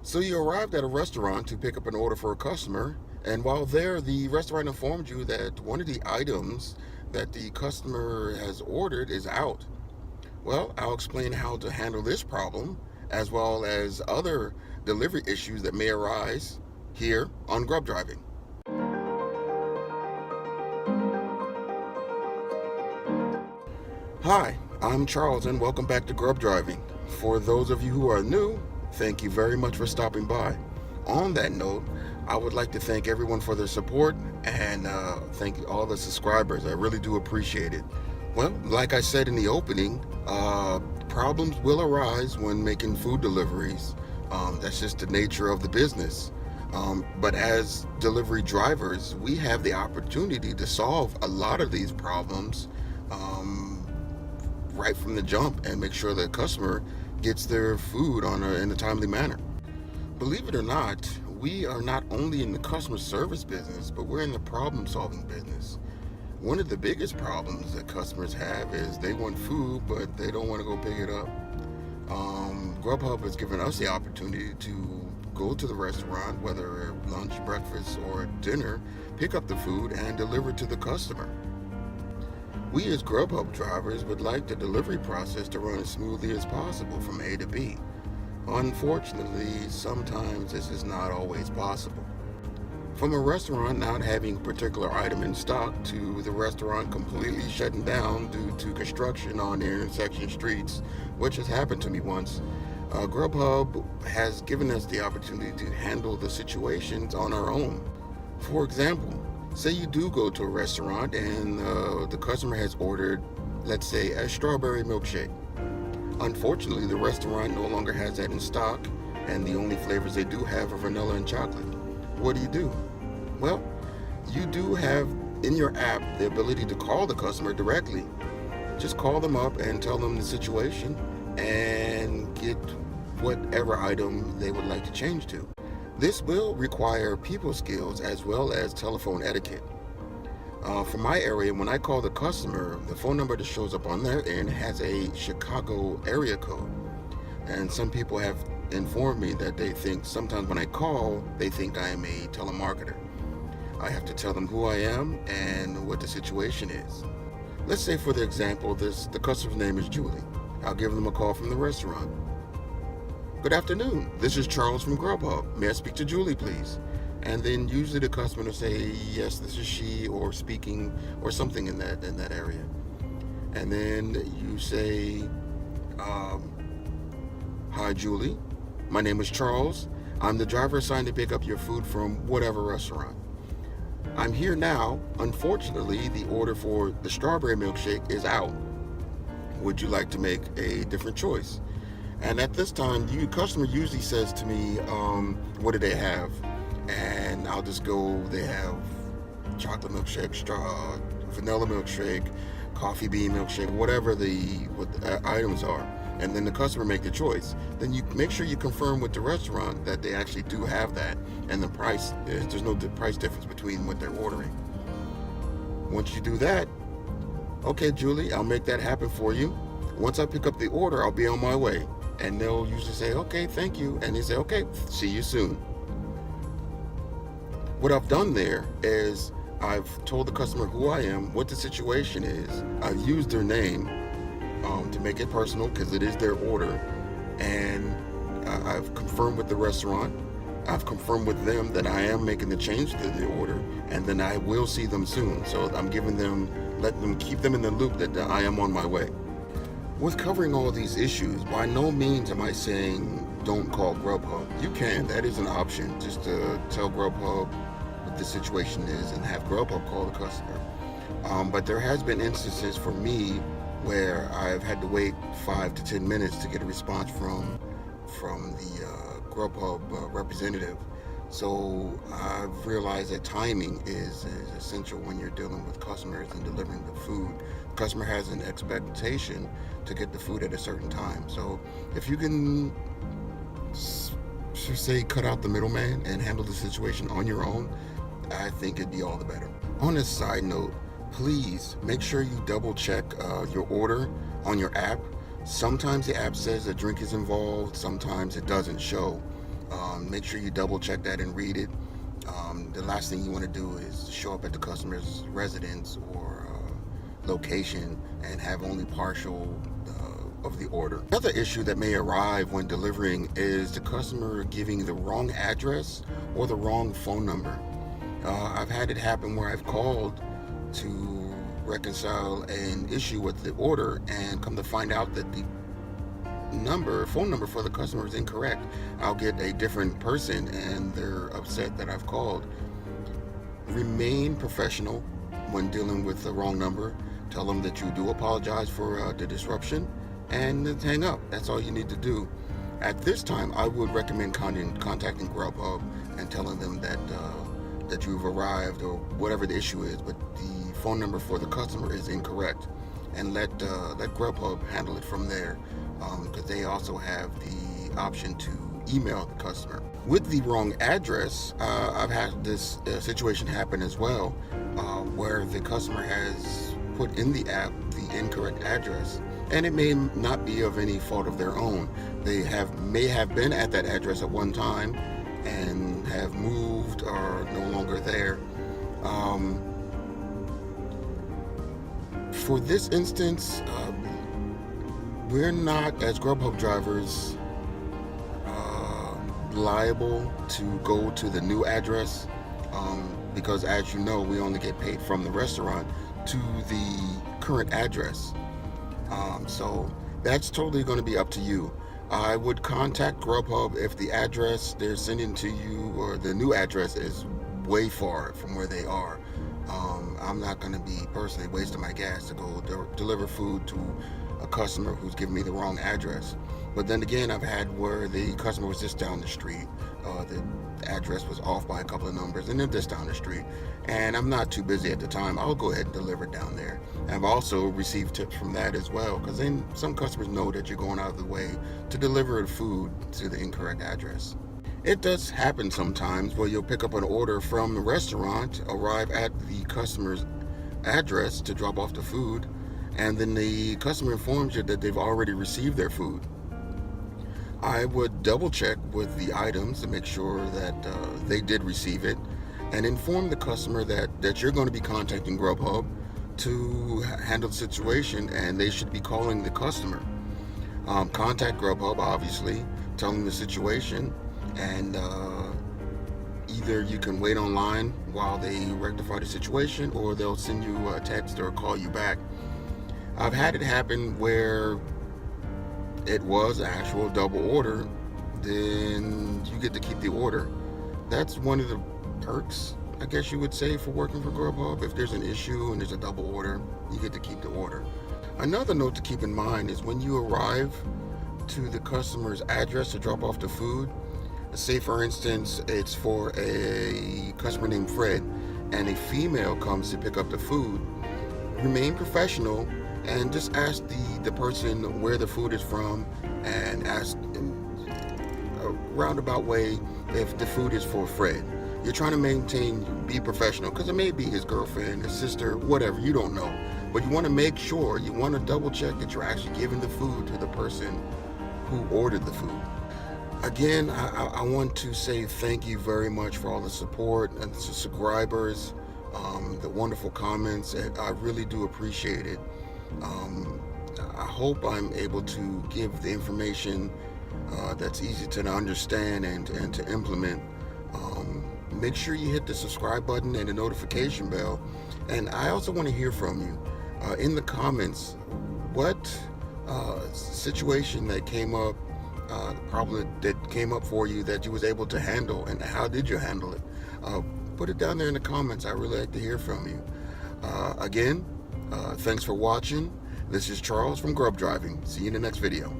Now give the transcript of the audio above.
So you arrived at a restaurant to pick up an order for a customer, and while there, the restaurant informed you that one of the items that the customer has ordered is out. Well, I'll explain how to handle this problem, as well as other delivery issues that may arise here on Grub Driving. Hi, I'm Charles, and welcome back to Grub Driving. For those of you who are new, thank you very much for stopping by. On that note, I would like to thank everyone for their support and thank all the subscribers. I really do appreciate it. Well, like I said in the opening, problems will arise when making food deliveries. That's just the nature of the business. But as delivery drivers, we have the opportunity to solve a lot of these problems right from the jump and make sure the customer gets their food in a timely manner. Believe it or not, we are not only in the customer service business, but we're in the problem solving business. One of the biggest problems that customers have is they want food, but they don't want to go pick it up. Grubhub has given us the opportunity to go to the restaurant, whether lunch, breakfast, or dinner, pick up the food and deliver it to the customer. We as Grubhub drivers would like the delivery process to run as smoothly as possible from A to B. Unfortunately, sometimes this is not always possible. From a restaurant not having a particular item in stock to the restaurant completely shutting down due to construction on the intersection streets, which has happened to me once, Grubhub has given us the opportunity to handle the situations on our own. For example, say you do go to a restaurant and the customer has ordered, let's say, a strawberry milkshake. Unfortunately, the restaurant no longer has that in stock, and the only flavors they do have are vanilla and chocolate. What do? Well, you do have in your app the ability to call the customer directly. Just call them up and tell them the situation and get whatever item they would like to change to. This will require people skills as well as telephone etiquette. For my area, when I call the customer, the phone number that shows up on their end has a Chicago area code. And some people have informed me that they think sometimes when I call, they think I am a telemarketer. I have to tell them who I am and what the situation is. Let's say, for the example, the customer's name is Julie. I'll give them a call from the restaurant. Good afternoon. This is Charles from Grubhub. May I speak to Julie, please? And then usually the customer will say, yes, this is she, or speaking, or something in that area. And then you say, hi, Julie. My name is Charles. I'm the driver assigned to pick up your food from whatever restaurant. I'm here now. Unfortunately, the order for the strawberry milkshake is out. Would you like to make a different choice? And at this time, the customer usually says to me, what do they have? And I'll just go, they have chocolate milkshake, vanilla milkshake, coffee bean milkshake, whatever the items are. And then the customer make the choice. Then you make sure you confirm with the restaurant that they actually do have that, and the price, there's no price difference between what they're ordering. Once you do that, okay, Julie, I'll make that happen for you. Once I pick up the order, I'll be on my way. And they'll usually say, okay, thank you. And they say, okay, see you soon. What I've done there is I've told the customer who I am, what the situation is. I've used their name to make it personal because it is their order. And I've confirmed with the restaurant. I've confirmed with them that I am making the change to the order, and then I will see them soon. So I'm letting them keep them in the loop that I am on my way. With covering all these issues, by no means am I saying don't call Grubhub. You can, that is an option, just to tell Grubhub what the situation is and have Grubhub call the customer. But there has been instances for me where I've had to wait 5 to 10 minutes to get a response from the Grubhub representative. So I've realized that timing is essential when you're dealing with customers and delivering the food. The customer has an expectation to get the food at a certain time. So if you can, say, cut out the middleman and handle the situation on your own, I think it'd be all the better. On a side note, please make sure you double check your order on your app. Sometimes the app says a drink is involved, sometimes it doesn't show. Make sure you double check that and read it. The last thing you want to do is show up at the customer's residence or location and have only partial of the order. Another issue that may arrive when delivering is the customer giving the wrong address or the wrong phone number. I've had it happen where I've called to reconcile an issue with the order and come to find out that the phone number for the customer is incorrect. I'll get a different person and they're upset that I've called. Remain professional when dealing with the wrong number. Tell them that you do apologize for the disruption and then hang up. That's all you need to do. At this time, I would recommend contacting Grubhub and telling them that you've arrived or whatever the issue is, but the phone number for the customer is incorrect, and let Grubhub handle it from there, because they also have the option to email the customer. With the wrong address, I've had this situation happen as well, where the customer has put in the app the incorrect address, and it may not be of any fault of their own. They may have been at that address at one time and have moved or no longer there. For this instance, we're not, as Grubhub drivers, liable to go to the new address, because as you know, we only get paid from the restaurant to the current address. So that's totally going to be up to you. I would contact Grubhub if the address they're sending to you or the new address is way far from where they are. I'm not going to be personally wasting my gas to go deliver food to a customer who's giving me the wrong address. But then again, I've had where the customer was just down the street. The address was off by a couple of numbers and they're just down the street. And I'm not too busy at the time. I'll go ahead and deliver it down there. I've also received tips from that as well, because then some customers know that you're going out of the way to deliver the food to the incorrect address. It does happen sometimes where you'll pick up an order from the restaurant, arrive at the customer's address to drop off the food, and then the customer informs you that they've already received their food. I would double check with the items to make sure that they did receive it, and inform the customer that you're going to be contacting Grubhub to handle the situation, and they should be calling the customer. Contact Grubhub, obviously, tell them the situation, and either you can wait online while they rectify the situation, or they'll send you a text or call you back. I've had it happen where it was an actual double order, then you get to keep the order. That's one of the perks, I guess you would say, for working for Grubhub. If there's an issue and there's a double order, you get to keep the order. Another note to keep in mind is when you arrive to the customer's address to drop off the food, say for instance it's for a customer named Fred and a female comes to pick up the food, remain professional and just ask the person where the food is from, and ask in a roundabout way if the food is for Fred. You're trying to be professional, because it may be his girlfriend, his sister, whatever, you don't know. But you want to make sure, you want to double check that you're actually giving the food to the person who ordered the food. Again, I want to say thank you very much for all the support and the subscribers, the wonderful comments. I really do appreciate it. I hope I'm able to give the information that's easy to understand and to implement. Make sure you hit the subscribe button and the notification bell. And I also want to hear from you in the comments. What situation that came up, problem that came up for you that you was able to handle, and how did you handle it? Put it down there in the comments. I really like to hear from you. Again, thanks for watching. This is Charles from Grub Driving. See you in the next video.